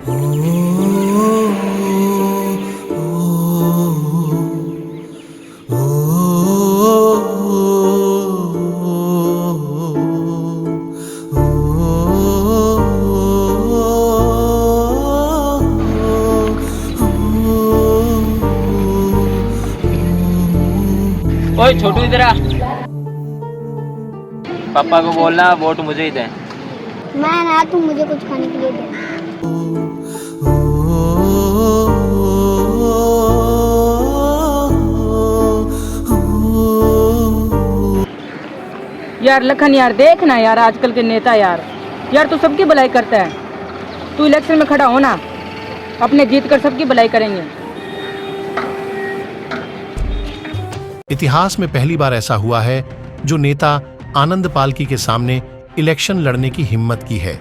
ओए छोटू इधर आ। पापा को बोलना वोट मुझे ही दे। मैं ना तू मुझे कुछ खाने के लिए दे। यार लखन यार देख ना यार आजकल के नेता यार तू सबकी भलाई करता है। तू इलेक्शन में खड़ा हो ना, अपने जीत कर सबकी भलाई करेंगे। इतिहास में पहली बार ऐसा हुआ है जो नेता आनंद पालकी के सामने इलेक्शन लड़ने की हिम्मत की है,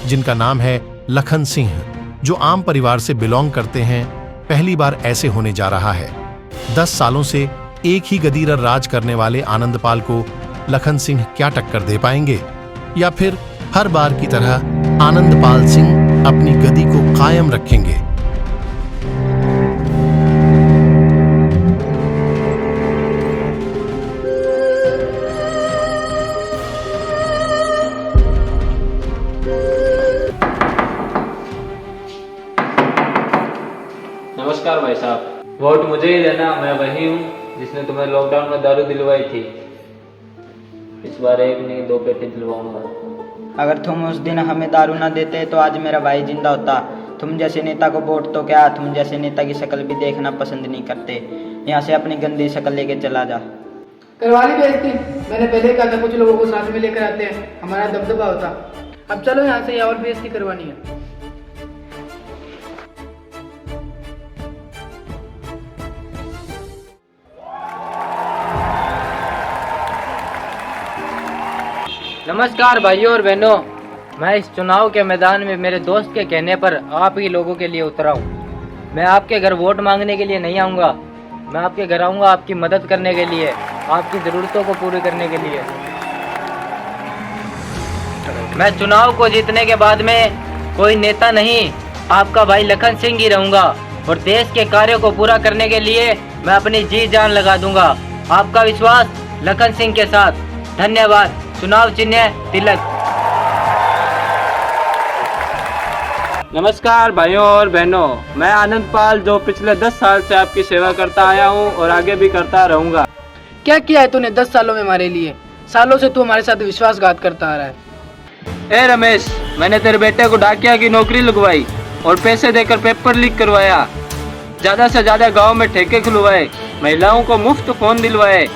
जिनका नाम है लखन सिंह, जो आम परिवार से बिलोंग करते हैं। पहली बार ऐसे होने जा रहा है। 10 सालों से एक ही गदी पर राज करने वाले आनंद पाल को लखन सिंह क्या टक्कर दे पाएंगे, या फिर हर बार की तरह आनंद पाल सिंह अपनी गदी को कायम रखेंगे। नमस्कार भाई साहब, वोट मुझे ही देना। मैं वही हूँ जिसने तुम्हें लॉकडाउन में दारू दिलवाई थी। इस बार एक नहीं 2 पेटी दिलवाऊंगा। अगर तुम उस दिन हमें दारू ना देते तो आज मेरा भाई जिंदा होता। तुम जैसे नेता को वोट तो क्या, तुम जैसे नेता की शक्ल भी देखना पसंद नहीं करते। यहाँ से अपनी गंदी शक्ल लेके चला जा। करवा ली बेइज्जती। मैंने पहले कहा था कुछ लोगों को साथ में लेकर आते हैं, हमारा दबदबा होता। अब चलो यहाँ से, और बेइज्जती करवानी है। नमस्कार भाइयों और बहनों, मैं इस चुनाव के मैदान में मेरे दोस्त के कहने पर आप ही लोगों के लिए उतरा हूँ। मैं आपके घर वोट मांगने के लिए नहीं आऊँगा, मैं आपके घर आऊँगा आपकी मदद करने के लिए, आपकी ज़रूरतों को पूरी करने के लिए। मैं चुनाव को जीतने के बाद में कोई नेता नहीं, आपका भाई लखन सिंह ही रहूँगा और देश के कार्यों को पूरा करने के लिए मैं अपनी जी जान लगा दूंगा। आपका विश्वास लखन सिंह के साथ। धन्यवाद। चुनाव चिन्ह तिलक। नमस्कार भाइयों और बहनों, मैं आनंद पाल जो पिछले 10 साल से आपकी सेवा करता आया हूं और आगे भी करता रहूंगा। क्या किया है तूने 10 सालों में हमारे लिए? सालों से तू हमारे साथ विश्वासघात करता आ रहा है। ए रमेश, मैंने तेरे बेटे को डाकिया की नौकरी लगवाई और पैसे देकर पेपर लीक करवाया। ज्यादा से ज्यादा गांव में ठेके खुलवाए, महिलाओं को मुफ्त फोन दिलवाए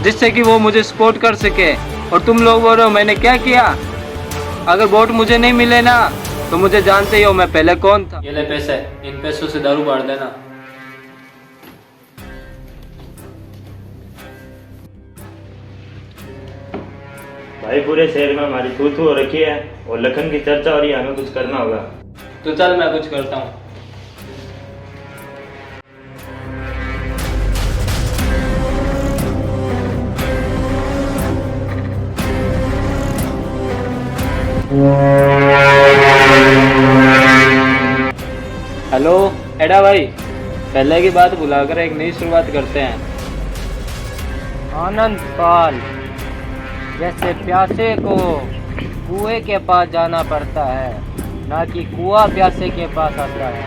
जिससे कि वो मुझे सपोर्ट कर सके। और तुम लोग बोल रहे हो मैंने क्या किया? अगर वोट मुझे नहीं मिले ना तो मुझे जानते ही हो मैं पहले कौन था। ये ले पैसे, इन पैसों से दारू बांट देना। भाई पूरे शहर में हमारी थू थू हो रखी है और लखन की चर्चा हो रही है, हमें कुछ करना होगा। तो चल मैं कुछ करता हूँ। हेलो एडा भाई, पहले की बात भुलाकर एक नई शुरुआत करते हैं। आनंद पाल, जैसे प्यासे को कुएं के पास जाना पड़ता है, ना कि कुआं प्यासे के पास आता है,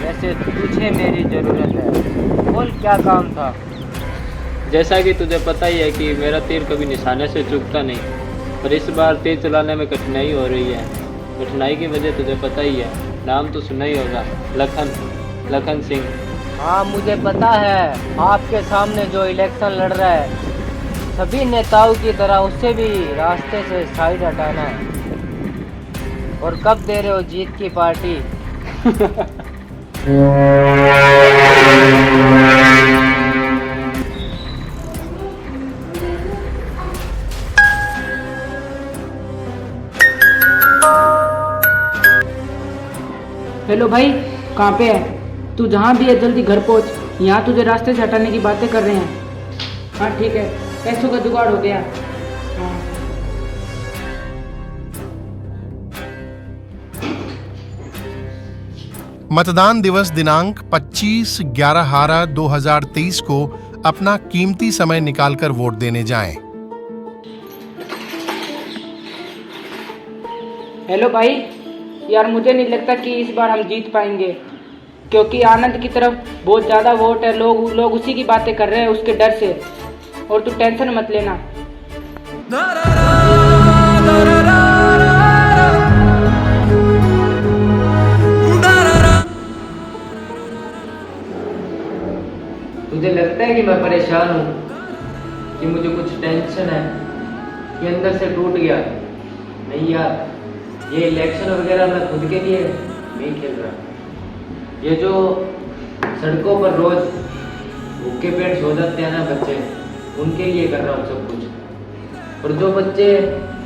वैसे तुझे मेरी ज़रूरत है। बोल क्या काम था? जैसा कि तुझे पता ही है कि मेरा तीर कभी निशाने से चूकता नहीं, पर इस बार तीर चलाने में कठिनाई हो रही है। कठिनाई की वजह तुझे पता ही है, नाम तो सुना ही होगा, लखन सिंह। हाँ मुझे पता है, आपके सामने जो इलेक्शन लड़ रहा है सभी नेताओं की तरह उससे भी रास्ते से साइड हटाना है। और कब दे रहे हो जीत की पार्टी? हेलो भाई, कहाँ पे है तू? जहाँ भी है जल्दी घर पहुँच, यहाँ तुझे रास्ते से हटाने की बातें कर रहे हैं। हाँ ठीक है, पैसों का जुगाड़ हो गया। हाँ मतदान दिवस दिनांक 25/11/2023 को अपना कीमती समय निकालकर वोट देने जाएं। हेलो भाई, यार मुझे नहीं लगता कि इस बार हम जीत पाएंगे, क्योंकि आनंद की तरफ बहुत ज़्यादा वोट है। लोग उसी की बातें कर रहे हैं उसके डर से। और तू टेंशन मत लेना। तुझे लगता है कि मैं परेशान हूँ, कि मुझे कुछ टेंशन है, कि अंदर से टूट गया? नहीं यार, ये इलेक्शन वगैरह मैं खुद के लिए नहीं खेल रहा। ये जो सड़कों पर रोज भूखे पेट सो जाते हैं ना बच्चे, उनके लिए कर रहा हूँ सब कुछ। और जो बच्चे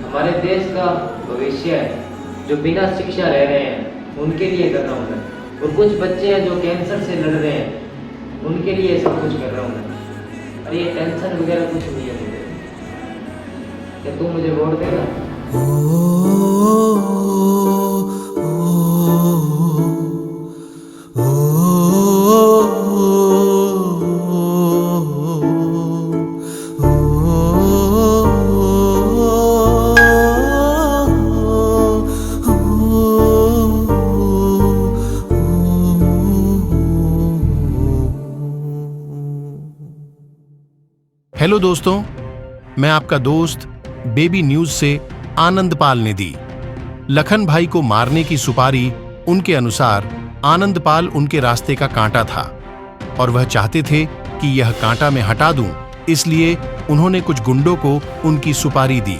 हमारे देश का भविष्य है, जो बिना शिक्षा रह रहे हैं, उनके लिए कर रहा हूँ मैं। और कुछ बच्चे हैं जो कैंसर से लड़ रहे हैं, उनके लिए सब कुछ कर रहा हूँ मैं। और ये टेंशन वगैरह कुछ नहीं है मुझे। क्या तू मुझे वोट देगा? हेलो दोस्तों, मैं आपका दोस्त बेबी न्यूज से आनंदपाल ने दी। लखन भाई को मारने की सुपारी उनके अनुसार आनंदपाल उनके रास्ते का कांटा था और वह चाहते थे कि यह कांटा मैं हटा दूं, इसलिए उन्होंने कुछ गुंडों को उनकी सुपारी दी।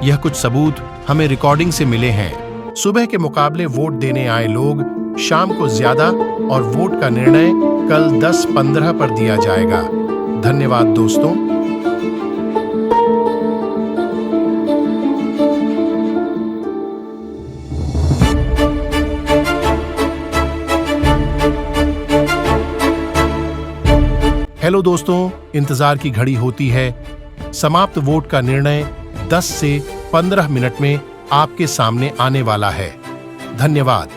यह कुछ सबूत हमें रिकॉर्डिंग से मिले हैं। सुबह के मुकाबले वोट देने आए लोग शाम को ज्यादा और वोट का निर्णय कल 10-15 पर दिया जाएगा। धन्यवाद दोस्तों। हेलो दोस्तों, इंतजार की घड़ी होती है। समाप्त वोट का निर्णय 10 से 15 मिनट में आपके सामने आने वाला है। धन्यवाद।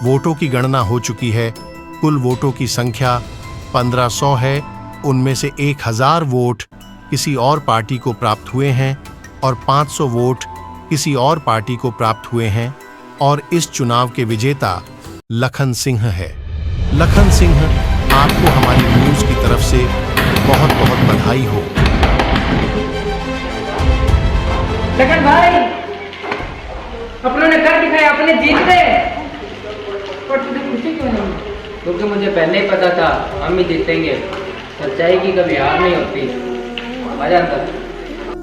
वोटों की गणना हो चुकी है। कुल वोटों की संख्या 1500 है। उनमें से 1000 वोट किसी और पार्टी को प्राप्त हुए हैं और 500 वोट किसी और पार्टी को प्राप्त हुए हैं। और इस चुनाव के विजेता लखन सिंह है। लखन सिंह, आपको हमारी न्यूज की तरफ से बहुत बहुत बधाई हो। लखन भाई, अपनों ने कर दिखाया, अपने जीत गए। और तुझे खुशी क्यों नहीं? क्योंकि मुझे पहले ही पता था हम ही जीतेंगे। सच्चाई की कभी हार नहीं होती। मजा आता।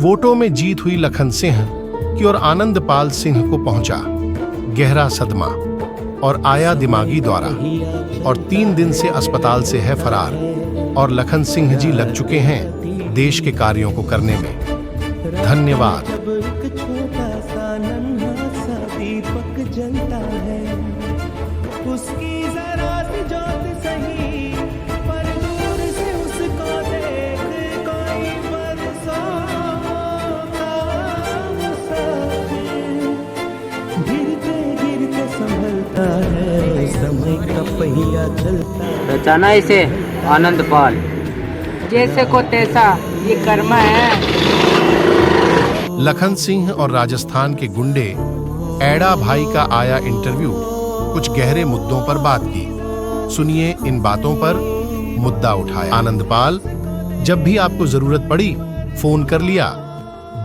वोटों में जीत हुई लखन सिंह की ओर आनंदपाल सिंह को पहुंचा गहरा सदमा और आया दिमागी दौरा और 3 दिन से अस्पताल से है फरार। और लखन सिंह जी लग चुके हैं देश के कार्यों को करने में। धन्यवाद। उसकी जरा सी जोत सही, पर दूर से उसको देख कोई बरसों का मुसाफिर। गिरते गिरते संभलता है, समय का पहिया चलता है। पहचाना इसे? आनंदपाल। जैसे को तैसा, ये कर्मा है। लखन सिंह और राजस्थान के गुंडे एड़ा भाई का आया इंटरव्यू। कुछ गहरे मुद्दों पर बात की। सुनिए इन बातों पर मुद्दा उठाया। आनंदपाल, जब भी आपको जरूरत पड़ी फोन कर लिया।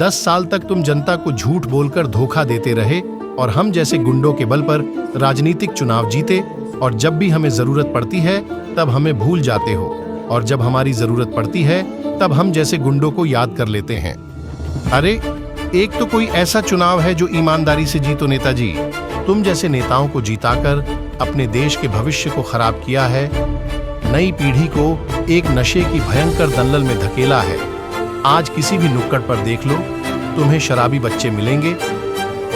10 साल तक तुम जनता को झूठ बोलकर धोखा देते रहे, और हम जैसे गुंडों के बल पर राजनीतिक चुनाव जीते, और जब भी हमें जरूरत पड़ती है तब हमें भूल जाते हो, और जब हमारी जरूरत पड़ती है तब हम जैसे गुंडों को याद कर लेते हैं। अरे एक तो कोई ऐसा चुनाव है जो ईमानदारी से जीतो नेताजी। तुम जैसे नेताओं को जिताकर अपने देश के भविष्य को खराब किया है, नई पीढ़ी को एक नशे की भयंकर दलदल में धकेला है। आज किसी भी नुक्कड़ पर देख लो, तुम्हें शराबी बच्चे मिलेंगे।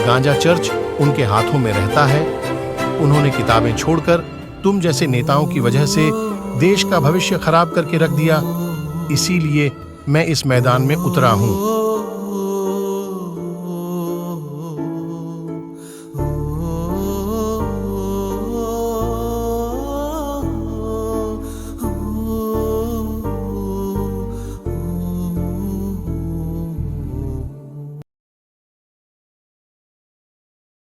गांजा चर्च उनके हाथों में रहता है। उन्होंने किताबें छोड़कर तुम जैसे नेताओं की वजह से देश का भविष्य खराब करके रख दिया। इसीलिए मैं इस मैदान में उतरा हूं।